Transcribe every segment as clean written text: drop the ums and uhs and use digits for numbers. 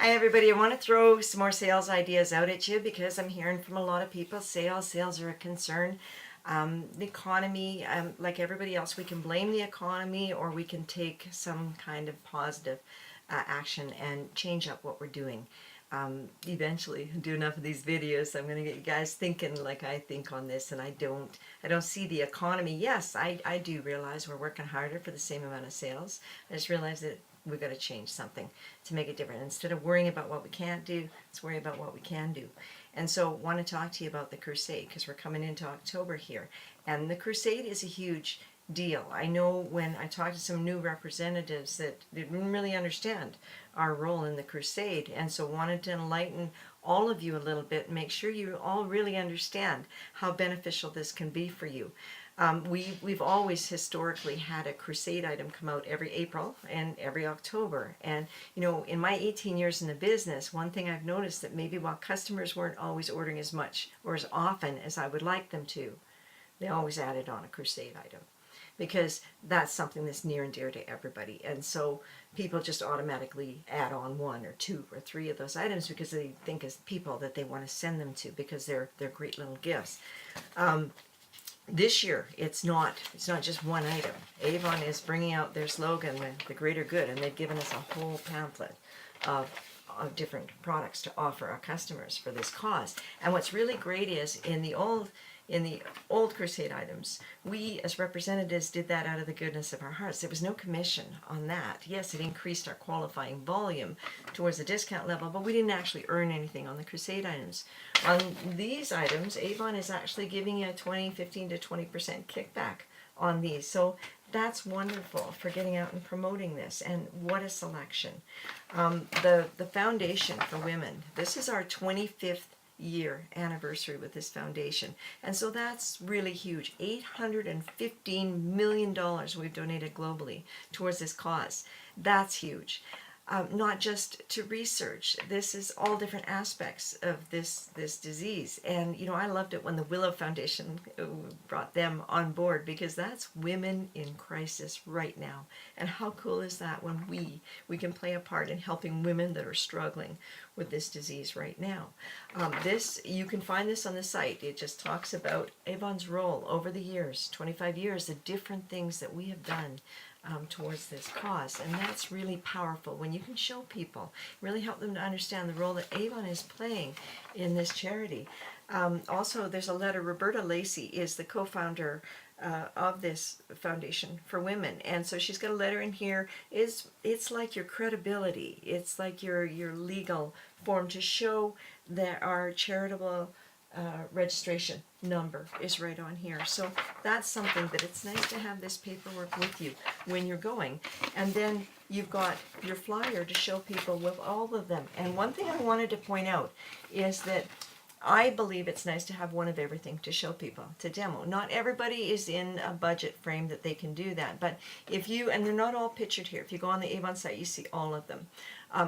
Hi everybody, I want to throw some more sales ideas out at you because I'm hearing from a lot of people sales are a concern. The economy, like everybody else, we can blame the economy or we can take some kind of positive action and change up what we're doing. Eventually do enough of these videos, I'm going to get you guys thinking like I think on this, and I don't see the economy. Yes, I do realize we're working harder for the same amount of sales. I just realize that we've got to change something to make it different. Instead of worrying about what we can't do, let's worry about what we can do. And so I want to talk to you about the crusade because we're coming into October here. And the crusade is a huge deal. I know when I talked to some new representatives that didn't really understand our role in the crusade, and so wanted to enlighten all of you a little bit and make sure you all really understand how beneficial this can be for you. We've always historically had a crusade item come out every April and every October. And, you know, in my 18 years in the business, one thing I've noticed that maybe while customers weren't always ordering as much or as often as I would like them to, they always added on a crusade item because that's something that's near and dear to everybody. And so people just automatically add on one or two or three of those items because they think as people that they want to send them to because they're great little gifts. This year, it's not just one item. Avon is bringing out their slogan, the greater good, and they've given us a whole pamphlet of different products to offer our customers for this cause. And what's really great is in the old crusade items, we as representatives did that out of the goodness of our hearts. There was no commission on that. Yes, it increased our qualifying volume towards the discount level, but we didn't actually earn anything on the crusade items. On these items, Avon is actually giving you a 15 to 20% kickback on these. So that's wonderful for getting out and promoting this, and what a selection. The Foundation for Women, this is our 25th year anniversary with this foundation, and so that's really huge. $815 million we've donated globally towards this cause. That's huge. Not just to research. This is all different aspects of this disease. And you know, I loved it when the Willow Foundation brought them on board because that's women in crisis right now. And how cool is that when we can play a part in helping women that are struggling with this disease right now. This, you can find this on the site. It just talks about Avon's role over the years, 25 years, the different things that we have done towards this cause. And that's really powerful when you can show people, really help them to understand the role that Avon is playing in this charity. Also, there's a letter. Roberta Lacey is the co-founder of this Foundation for Women, and so she's got a letter in here. It's like your credibility, it's like your legal form to show that our charitable registration number is right on here. So that's something that it's nice to have this paperwork with you when you're going. And then you've got your flyer to show people with all of them. And one thing I wanted to point out is that I believe it's nice to have one of everything to show people, to demo. Not everybody is in a budget frame that they can do that, but if you, and they're not all pictured here, if you go on the Avon site, you see all of them.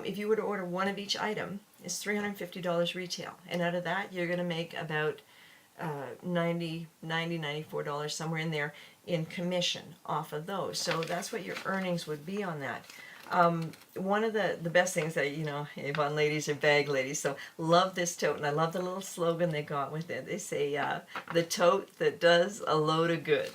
If you were to order one of each item, it's $350 retail, and out of that, you're going to make about $94, somewhere in there, in commission off of those. So that's what your earnings would be on that. One of the best things that, you know, Avon ladies are bag ladies, so love this tote, and I love the little slogan they got with it. They say, the tote that does a load of good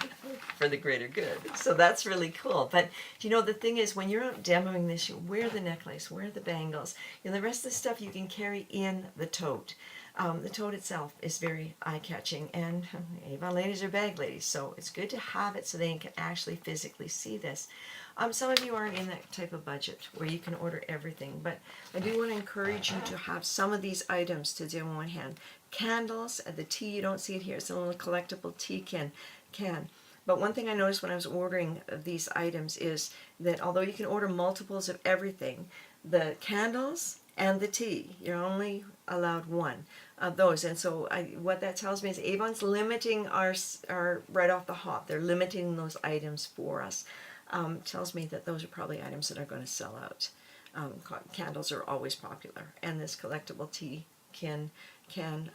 for the greater good. So that's really cool. But, you know, the thing is, when you're out demoing this, you wear the necklace, wear the bangles, and the rest of the stuff you can carry in the tote. The tote itself is very eye-catching, and Avon ladies are bag ladies, so it's good to have it so they can actually physically see this. Some of you aren't in that type of budget where you can order everything, but I do want to encourage you to have some of these items to demo on hand. Candles, the tea, you don't see it here, it's a little collectible tea can. But one thing I noticed when I was ordering these items is that although you can order multiples of everything, the candles and the tea, you're only allowed one of those. And so what that tells me is Avon's limiting our right off the hop. They're limiting those items for us. Tells me that those are probably items that are going to sell out. Candles are always popular, and this collectible tea can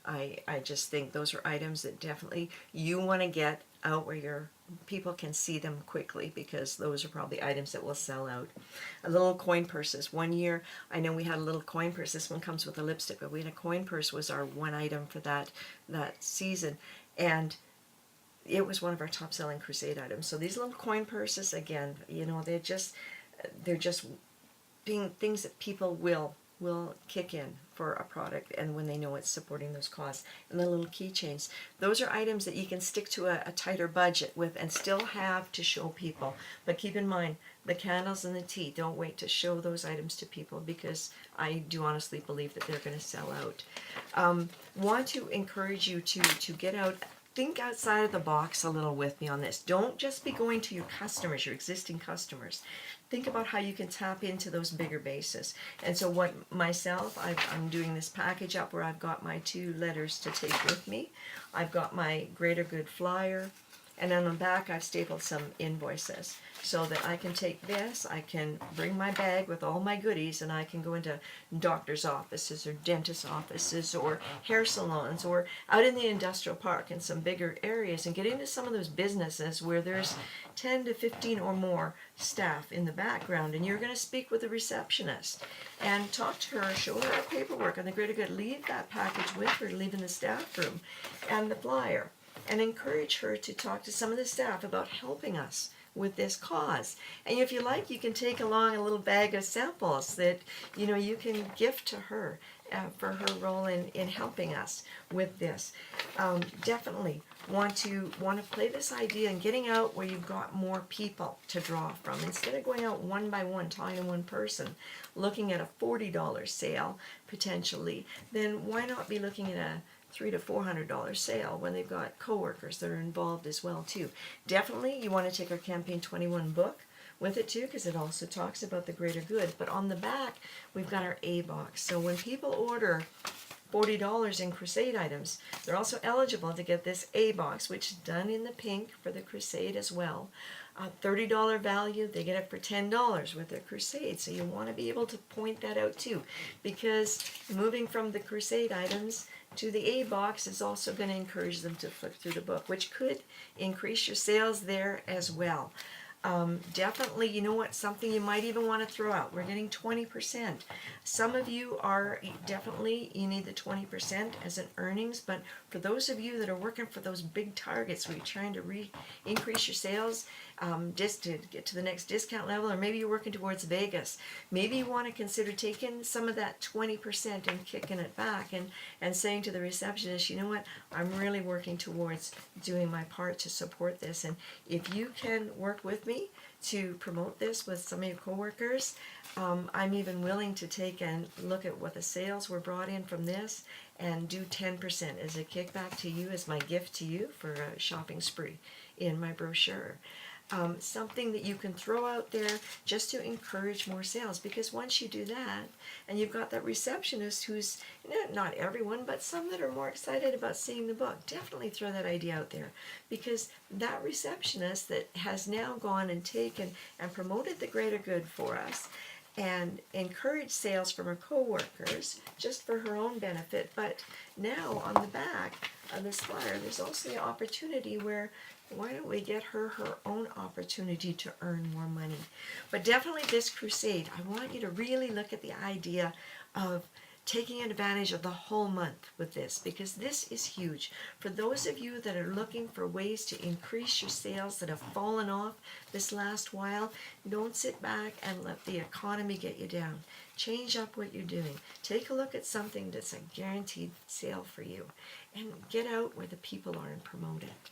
I just think those are items that definitely you want to get out where your people can see them quickly, because those are probably items that will sell out. A little coin purses. One year, I know we had a little coin purse. This one comes with a lipstick, but we had a coin purse was our one item for that season, and it was one of our top selling crusade items. So these little coin purses, again, you know, they're just being things that people will kick in for a product, and when they know it's supporting those causes. And the little keychains, those are items that you can stick to a tighter budget with and still have to show people. But keep in mind, the candles and the tea, don't wait to show those items to people, because I do honestly believe that they're going to sell out. Want to encourage you to get out. Think outside of the box a little with me on this. Don't just be going to your customers, your existing customers. Think about how you can tap into those bigger bases. And so what myself, I'm doing this package up where I've got my 2 letters to take with me. I've got my Greater Good flyer, and on the back I've stapled some invoices so that I can take this, I can bring my bag with all my goodies, and I can go into doctor's offices or dentist offices or hair salons or out in the industrial park in some bigger areas, and get into some of those businesses where there's 10 to 15 or more staff in the background, and you're going to speak with the receptionist and talk to her, show her our paperwork and the Greater Good, leave that package with her, leave in the staff room, and the flyer, and encourage her to talk to some of the staff about helping us with this cause. And if you like, you can take along a little bag of samples that you can gift to her for her role in helping us with this. Definitely want to play this idea and getting out where you've got more people to draw from. Instead of going out one by one, talking to one person, looking at a $40 sale potentially, then why not be looking at a $300 to $400 sale when they've got coworkers that are involved as well too. Definitely you want to take our Campaign 21 book with it too, because it also talks about the Greater Good. But on the back we've got our A box. So when people order $40 in crusade items, they're also eligible to get this A box, which is done in the pink for the crusade as well. $30 value, they get it for $10 with their crusade. So you want to be able to point that out too, because moving from the crusade items to the A box is also going to encourage them to flip through the book, which could increase your sales there as well. Definitely, you know what, something you might even want to throw out. We're getting 20%. Some of you are definitely, you need the 20% as an earnings, but for those of you that are working for those big targets where you're trying to increase your sales, just to get to the next discount level, or maybe you're working towards Vegas, maybe you want to consider taking some of that 20% and kicking it back and saying to the receptionist, you know what, I'm really working towards doing my part to support this, and if you can work with me to promote this with some of your coworkers, I'm even willing to take and look at what the sales were brought in from this and do 10% as a kickback to you, as my gift to you for a shopping spree in my brochure. Something that you can throw out there just to encourage more sales, because once you do that and you've got that receptionist who's, not everyone, but some that are more excited about seeing the book, definitely throw that idea out there, because that receptionist that has now gone and taken and promoted the Greater Good for us and encouraged sales from her coworkers just for her own benefit, but now on the back of this flyer there's also the opportunity where, why don't we get her own opportunity to earn more money? But definitely this crusade, I want you to really look at the idea of taking advantage of the whole month with this, because this is huge. For those of you that are looking for ways to increase your sales that have fallen off this last while, don't sit back and let the economy get you down. Change up what you're doing. Take a look at something that's a guaranteed sale for you, and get out where the people are and promote it.